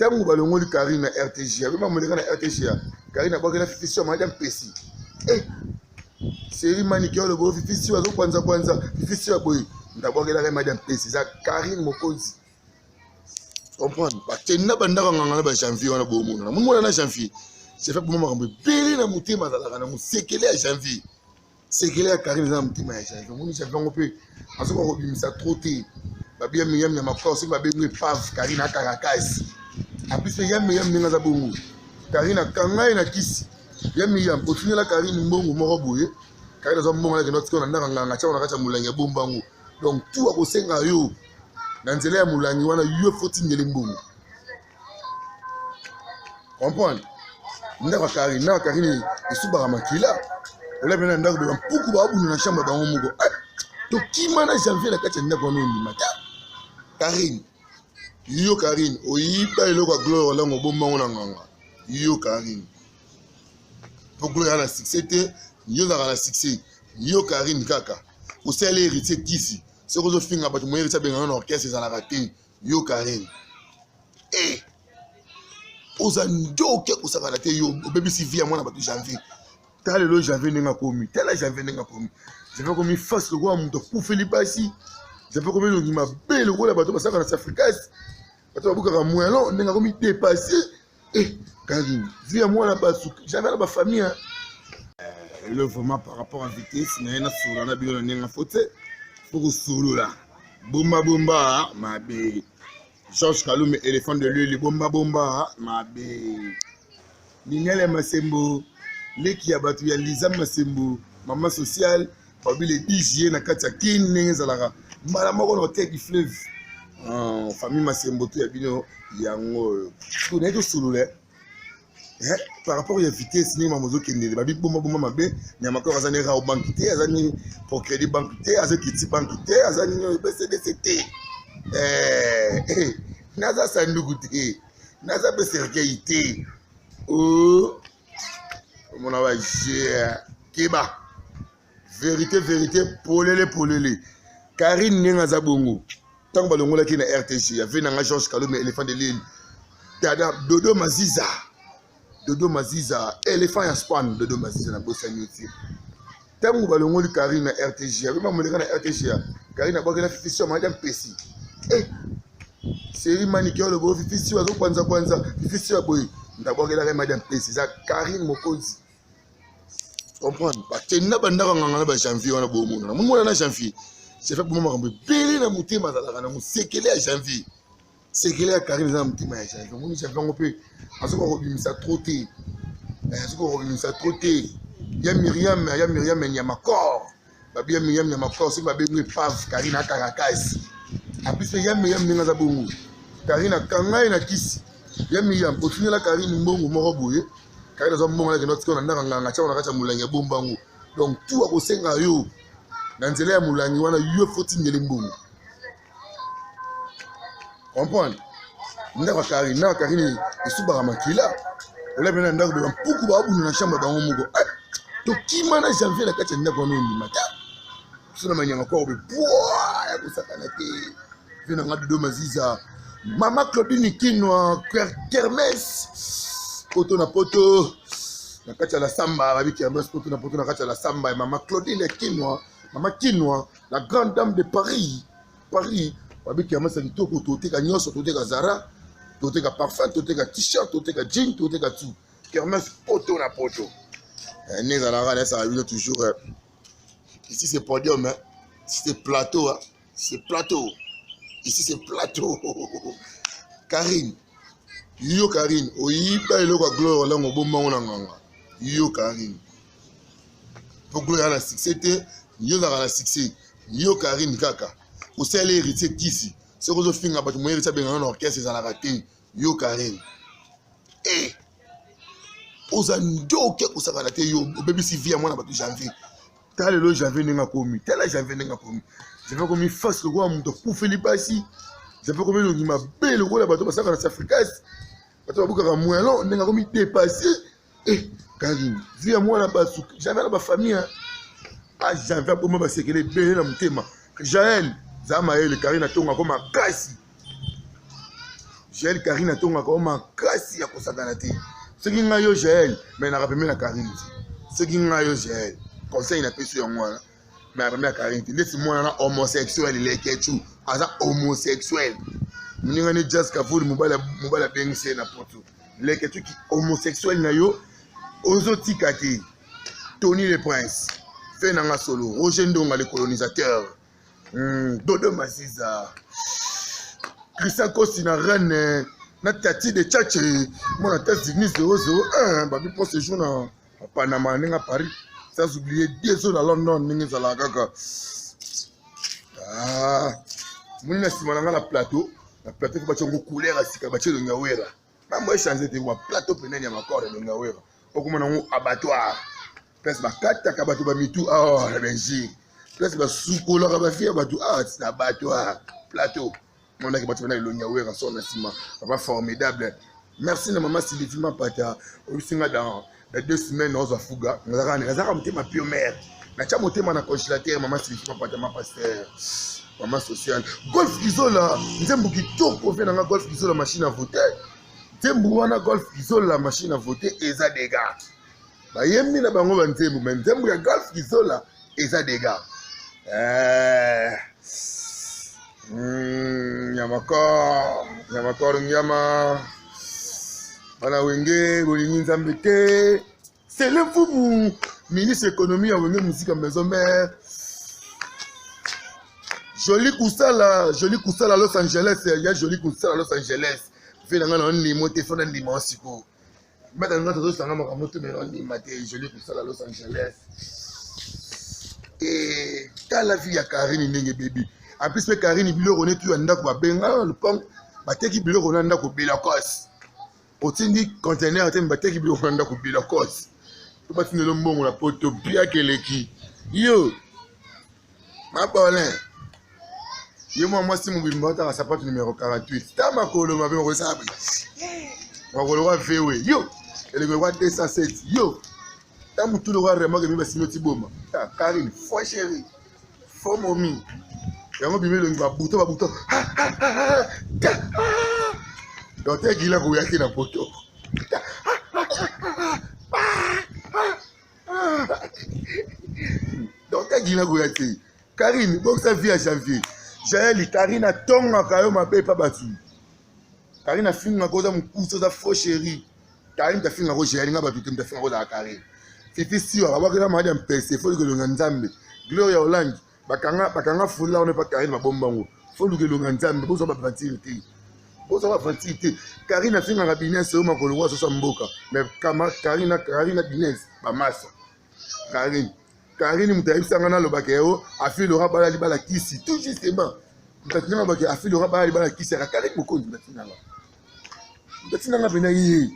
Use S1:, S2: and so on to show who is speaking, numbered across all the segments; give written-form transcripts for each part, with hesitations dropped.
S1: Tango balongoli Karine na RTG, avec ma modèle na RTG, Karine a boqué la fiction, madame Pessi. Eh, série manicure le beau fiction, azo kwanza fiction boy. D'abord la madame Pessi, ça Karine Mokonzi. Comprendre? Parce que n'a pas d'argent ba janvier on a beau monde. Mon na janvier. C'est fait pour moi me belé na mutima za la na musekele à janvier. Sekele à Karine na mutima ya janvier. Mon chef on peut azo ko bimisa trotter. Ba bien miyam na makor, c'est ba bien pave Karine à Caracas. En plus, il y a un za bongo. Karine a kanga na kisi. Yam continue la Karine mbongo moko boye. Karine za mbongo la notre qu'on a nganga cha on a kacha mulangi bombango. Donc tout a kosenga yo. Na nzela ya mulangi wana yo foti ngeli mbongo. Comprendre? Ndaka Karine na Karine isuba makila. Ola bena ndaka be mpuku ba bunu na chambre ba moko. To kima na janvier la kacha ndaka no ndimata. Karine Yo Karine, oyiba eloko gloire la ngobomba ngona nganga. Yo Karine. Pour gloire la succès te, yo za la succès. Yo Karine kaka. Ou c'est l'héritier kisi. Ce que je fais ngaba tu mo héritier benga na orchestre za la raté. Yo Karine. Eh. Oza ndoke ko saka la te yo, bébé si via moi na batu janvier. Tale lo janvier nenga komi, tala janvier nenga komi. Je vais comme face le roi muto pour Philippe assi. Je vais comme le ma belle roi la bateau parce que na Africaise. Bateau beaucoup moins long, on a comme dépassé. Eh, Karine, viens moi là bas, j'avais la famille. Le vraiment par rapport à vitesse, il y a une sur la bio on a faute. Pour solo là. Bomba, ma bé. Georges Kaloum éléphant de l'île, bomba, ma bé. Ninele Masembo, les qui a battu ya Lisa Masembo, maman sociale. Babi les 10 juillet na kati ya kine zalara mala moko na tête du fleuve famille Masembo to ya bino yango to na to sulule par rapport à vitesse ni mamozo kende babi bomba mabe nyama ko azani ra au banquité azani pour crédit banquité azani kiti banquité azani BCDCT naza sanduguté naza beserkeité oh mon avage keba. Vérité, polele. Karine nenga za bongo. Tant balongo la ki na RTG, ya venanga Georges Kaloum éléphant de l'île. Dada Dodo Maziza, éléphant ya span Dodo Maziza na bosani oti. Tant balongo li Karine na RTG, ya ma modèle na RTG. Karine a boqué la fiction madame Pessi. Eh. Série manicure le beau fiction azo kwanza fiction boy. Ndaboke la madame Pessi, za Karine Mokonzi. Comprendre? Parce que n'a pas d'argent ba janvier on a beau monde. Mon na janvier. C'est fait pour moi me belé na mutima za la na musekele à janvier. Sekele à Karine na mutima ya janvier. Mon chef on peut azo ko bimisa trotter. Azo ko bimisa trotter. Ya Myriam nya makor. Ba bien Myriam nya makor, c'est ba bengue pave Karine à Caracas. En plus ya Myriam ninga za bongo. Karine kanga na kisi. Ya Myriam continue la Karine mbongo moko boye. Karine za mbongo la notre qu'on a nganga cha on a kacha mulangi bombango. Donc tout a kosenga yo. Na nzela ya mulangi wana yo foti ngeli mbongo. Comprendre? Ndaka Karine isuba makila. Ola bena ndaka be mpuku ba bunu na chambre ba moko. To kima na janvier la kacha ndaka no ndimata. Sona manyanga ko be boa ya kusakana te. Vina ngadu Dodo Maziza. Mama Claudine Kinwa Kermesse. Poto na poto. Na kacha la samba, babi Kermesse poto na kacha la samba et maman Claudine Kinwa, la grande dame de Paris, babi Kermesse dit to te ka nyoso, to te ka Zara, to te ka parfum, to te ka t-shirt, to te ka jean, to te ka tout. Kermesse poto na poto. Né dans la rade ça a toujours ici c'est podium hein. Ici c'est plateau hein. Ici c'est plateau. Karine. Yo Karine, oyiba eloko gloire la ngobomba ngona nganga. Yo Karine. Pour gloire la succès te, yo za la succès. Yo Karine kaka. Ou c'est l'héritier kisi. Ce que je fais ngaba tu mo héritier benga na orchestre za la raté. Yo Karine. Eh. Oza ndoke ko saka la te yo, bébé si via moi na batu janvier. Tale lo janvier nenga komi, tala janvier nenga komi. Je vais comme face le roi muto pour Philippe assi. Je vais comme le ma belle roi la bateau parce que na Africaise. Bateau beaucoup moins long, nenga comme dépassé. Eh, Karine, viens moi là bas, j'avais la famille. Ah, j'avais pour moi parce que les belles na mutema. Jaël, Zamaël, Karine a tonga comme kasi. Jaël Karine atonga ko makasi ya kosakana te. Ce qui nga yo Jaël, mais na rappeler na Karine. Ce qui nga yo Jaël, conseil na pesu ya moi. Mais rappeler na Karine. Laisse moi na homosexuel les kechu, aza homosexuel. Muninga ni just kafuri mubala bengise na poto. Les kechu qui homosexuel na yo ozo tikati. Tony le Prince, Fenanga Solo, Roger Ndonga le colonisateur, Dodo Maziza, Christian Kosina Rennes, Natati de Tchatche, mon tête Ignis de Ozo, Babi pour ce jour à Panama, à Paris, sans oublier 10 autres à London, Ninges à la Gaga. Ah, Mouna Simananga la plateau qui va te couleur à Sikabache de Ngawera. Moi, je change de plateau pénal à ma corde de Ngawera. Au comment on abattoir. Place ba kata kabatu ba mitu la Belgique. Place ba sukola ka ba fia batu c'est abattoir plateau. Mon aki batu na lonya wera son nasima. Pas formidable. Merci na maman Sylvie Mapata. Au singa dans 2 semaines on va fuga. Ngazaka mutema pio mère. Na cha mutema na congélateur maman Sylvie Mapata ma pasteur. Maman sociale. Golf Isola, nzembu kitoko fe na golf Isola machine à voter. Nzembu wana golf Isola machine à voter eza dégâts. Bah yemmi na bango banzembu mais nzembu ya golf Isola eza dégâts. Nyamakor nyama bana wenge bolingi nzambe te. C'est le fou ministre économie a wenge musique à maison mère. Joli Kusala à Los Angeles, il y a Joli Kusala à Los Angeles. Fait dans un limo, te fait un limo siko. Maintenant nous avons ça ngama kamoto mais on dit maté Joli Kusala à Los Angeles. Et quand la fille a Karine ndenge baby. En plus mais Karine bilo connaît tu anda ko benga le pont, bateki bilo connaît anda ko Belakos. Otindi conteneur te bateki bilo connaît anda ko Belakos. To ba tinelo mbongo la poto bia keleki. Yo. Ma bolin. Yo moi si mon bimbata à sapato numéro 48. Ta makolo ma bien resabri. Makolo wa vewe. Yo. Elle me voit 207. Yo. Ta mutu le roi vraiment que mi sino tiboma. Ta Karine, fo chérie. Fo momi. Yango bimé le babuto. Donc t'es gila ko yaki na poto. Donc t'es gila ko yaki. Karine, bon ça vient à janvier. Jaël Karine a tonga kayo mabe pa batu. Karine a finga ko za mkuso za fo chérie. Karine ta finga ko Jaël nga batu ta finga ko za Karine. Fifi siwa babakela madame PC fo lukelonga nzambe. Gloria Hollande bakanga fula on pas Karine mabombango. Fo lukelonga nzambe bozo ba vantilité. Bozo ba vantilité. Karine a finga rabine se ma ko lwa so mboka. Mais Karine Guinness ba massa. Karine mutaibisanga na lobakeo afi le rabala libala kisi tout justement mutatinanga bake afi le rabala libala kisi ka Karine mokondi mutatinanga bena yi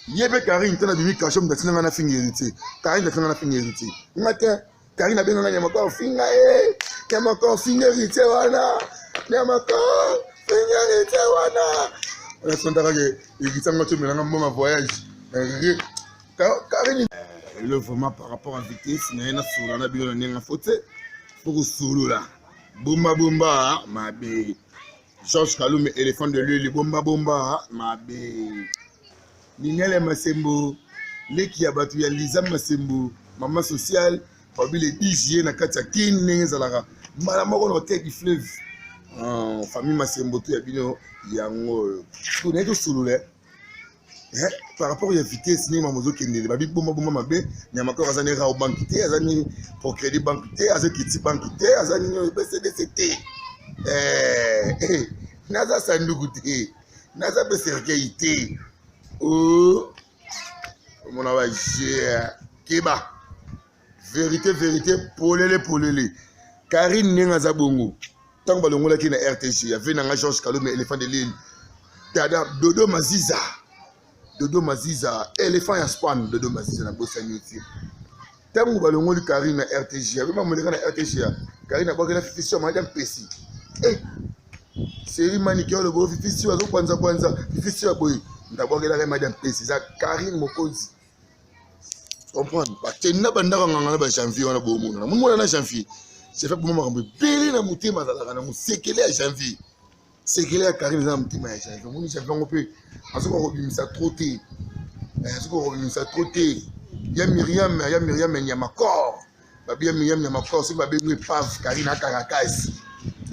S1: yebe Karine tana bimi kasho mutatinanga na fingerité Karine tana na fingerité ngata Karine benga nyama ko finga nyama ko fingerité wana on sondaka ke ikitanga to melanga mboma voyage Karine le vraiment par rapport à vitesse na na solo na bilo na faute pour solo là bomba mabe Georges Kalume éléphant de l'huile bomba mabe Ninele Masembo leki ya batu ya Liza Masembo maman sociale pabi le 10 juillet na kati ya kin nenge zalaka mala moko na tête du fleuve famille Masembo to ya bino yango to na to solo là. Par rapport à la vitesse, ni mamozo kende babi bomba mabe nyama ko azani ra bankité azani pour crédit bankité azani kiti bankité azani BCDCT naza sandukuté naza beserkeité oh mon avage keba vérité polele Karine nenga za bongo tant balongola ki na RTG ya vena nga Georges Kalume éléphant de l'île dada Dodo Maziza, éléphant ya span Dodo Maziza na bosani oti. Tangu balongoli Karine na RTG, abi mamoleka na RTG ya. Karine na bokela fifisi ma madame Pesi. Série manique le bo fifisi wazo kwanza fifisi ya boy. Ndabokela ka madame Pesi za Karine Mokonzi. Comprendre? Ba tena bandaka nganga ba janvier wana bo mona. Mona na janvier. C'est fait pour moi makambo pele na mutema zalaka na musekele ya janvier. C'est qu'il y a Karine dans petit maïs. On dit on peut parce qu'on revient ça trotter. Est-ce qu'on revient ça trotter? Il y a Myriam il y a Makor. Babi Myriam il y a Makor, c'est babi une pave Karine à Caracas.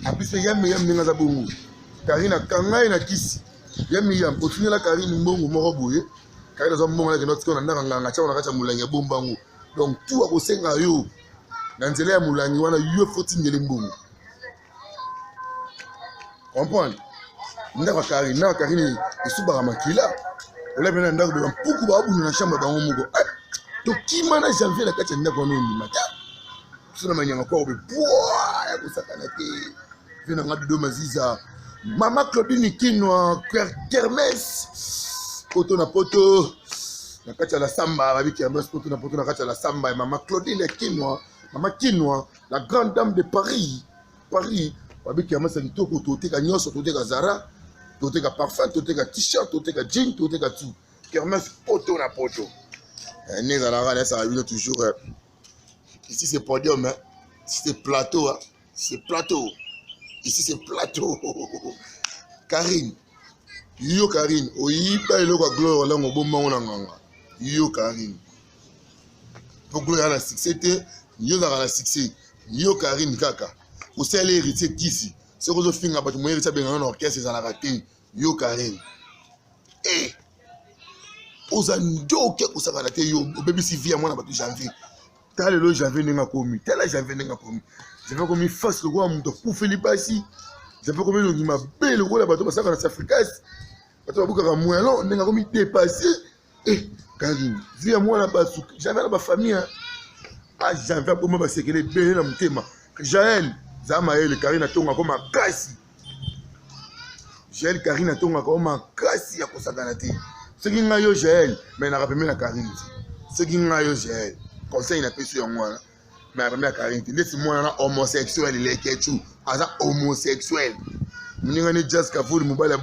S1: En plus il y a Myriam dans la bongo. Karine a Kanga et na Kisi. Il y a Myriam continue la Karine bongo moro boye. Karine dans bongo là notre qu'on a nganga cha on a cha mulanga bombango. Donc tout a kosenga yo. Na nzela ya mulangi wana yo foti ngele mbongo. Comprendre? Ndaka Karine esubaka makila. Ola bena ndako be mpuku ba abu na shamba bango moko. To kima na janvier la kati ndako no ndima ta. Sona manyanga ko be boa ya kusakana te. Vena ngadu do maziza. Mama Claudine Kinwa Kermesse. Poto na poto. Na kati la samba ba bi Kermesse poto na kati la samba Mama Claudine Kinwa. Mama Kinwa, la grande dame de Paris. Babi Kermesse a dit tout toteka nyonso toteka Zara, toteka parfum, toteka t-shirt, toteka jean, toteka tout. Kermesse poto na poto. Né dans la rade, ça arrive toujours. Ici c'est podium, hein. Ici c'est plateau, hein. C'est plateau. Ici c'est plateau. Karine. Yo Karine, oyiba eloko gloire là ngobomba ngona nganga. Yo Karine. Pour gloire la succès te, yo za la succès. Yo Karine kaka. Vous savez l'héritier Kisi. C'est que vous avez fait un héritier bien un orchestre, c'est la raté. Yo Karine. Eh. Vous avez dit que vous avez raté. Yo, bébé si vient moi na batu janvier. Tel le janvier n'enga commis. Tel le janvier n'enga commis. J'avais commis face le roi mon pour Philippe ici. J'avais commis le ma belle le roi la bateau parce que dans Africaise. Bateau beaucoup comme moi là, n'enga commis dépassé. Eh, Karine. Viens moi là-bas. J'avais la famille. Ah, j'avais pour moi parce que les belles dans mon thème. Jaël. Zamaël Karine atonga koma kasi. Jaël Karine atonga koma kasi ya kosakana te. Ce qui nga yo Jaël, mais na rappeler na Karine. Ce qui nga yo Jaël, conseil na pesu ya moi. Mais rappeler na Karine. Ndeti moi na homosexuel le kechu, aza homosexuel. Mninga ni jazz kafuri mubala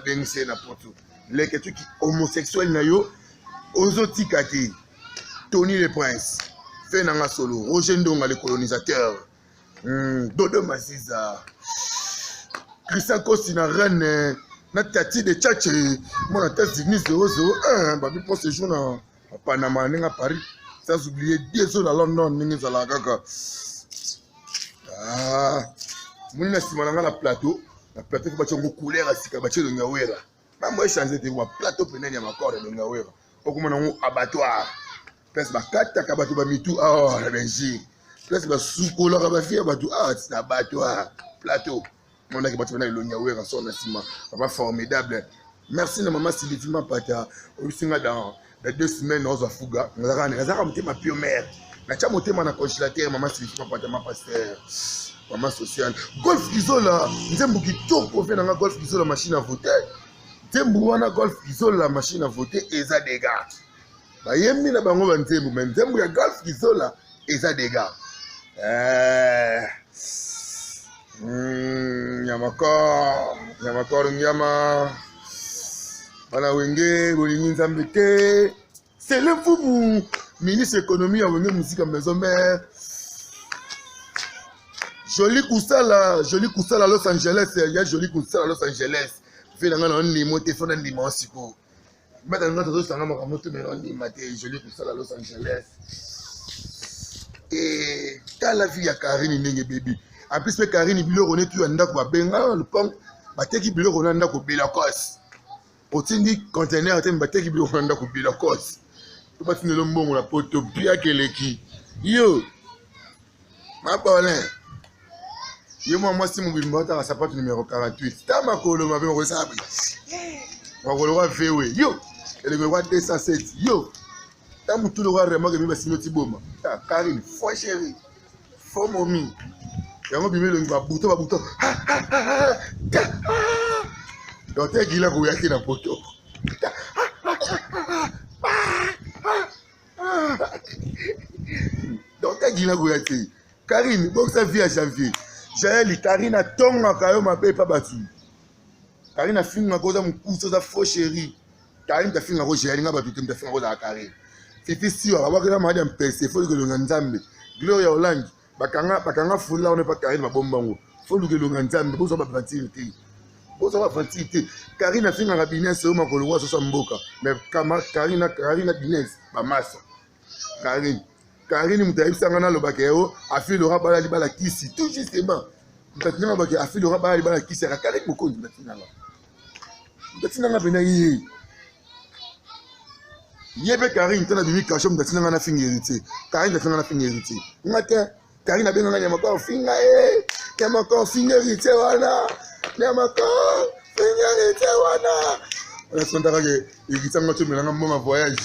S1: bengise na poto. Le kechu ki homosexuel na yo ozo tikati. Tony le Prince. Fait nanga solo, Roger Ndonga le colonisateur. Dodo Maziza Christian Kosi na Rennes na Tati de Tchatché moi na tête Ignis 001 babi pour ce jour na Panama ninga Paris sans oublier 10 ans à London ninga zala kaka muni na sima na plateau qui ba tchongo couleur asika ba tchelo ngawera ba moi changer te wa plateau penene ya makore ngawera okuma na abattoir pes ba kata ka bato ba mitu la Belgique. Place ba soukola ka ba fia ba tu c'est abattoir plateau on a que bato na ilonya wera son asima papa formidable. Merci na maman Sylvie Mapata osinga dans les 2 semaines on va fuga ngazaka mutema pio mère na cha mutema na congélateur maman Sylvie Mapata ma pasteur maman social golf isola nzembu kitoko fe na golf isola machine à voter nzembu wana golf isola machine à voter eza dégâts ba yemi na bango ba nzembu mais nzembu ya golf isola eza dégâts. Nyamakor nyama bana wenge bolingi nzambe te c'est le fumu ministre économie a wenge musique à maison mère joli kusala à Los Angeles il y a joli kusala à Los Angeles fait dans un niveau téléphone un dimanche ko maintenant nous ça ngama kamoto mais on dit maté joli kusala à Los Angeles. Et t'as la vie à Karine ndenge baby. En plus que Karine bilo on est tu anda ko benga le pont bateki bilo on anda ko Belakos. Otindi conteneur te bateki bilo on anda ko Belakos. To batine lo mbongo la poto bia keleki. Yo. Ma bonne. Yo moi si mon bilmota à sapato numéro 48. Ta makolo ma ben resabri. Makolo wa vewe. Yo. Elle me voit 207. Yo. Tant que tout le monde remarque que je suis petit boma. Karine, faut chérie, faut mommy. Et on bimé le bouton. Donc t'es qui là pour y aller dans poto. Donc t'es qui là pour y aller. Karine, bon ça vient à janvier. J'ai Karine a tonga quand même m'appelle pas battu. Karine a fini ma cause mon coup ça faut chérie. Karine a fini ma cause chérie n'a pas tout me fait ma cause à Karine. C'était sûr, on va voir que madame PC, faut que le nganzambe. Gloria Hollande, bakanga fula on n'est pas Karine ma bombango. Faut que le nganzambe, pour ça pas partir. ça va fatiguer. Karine a fait un rabinet, c'est au Makolo, ça mboka. Mais Karine a Guinness, ma masse. Karine Moutaïb Sangana le Bakeo a fait le rabat à la Kissi, tout justement. Maintenant, a fait le rabat à la Kissi, à Kalek Moko, Datinanga Benaï. Yebe Karine, tu as vu Kachom, Datinanga fini héritier. Karine Datinanga fini héritier. Karine a bien encore fini, encore fini héritier, voilà. Encore fini héritier, voilà. On a son target, il dit ça, tu me l'as voyage.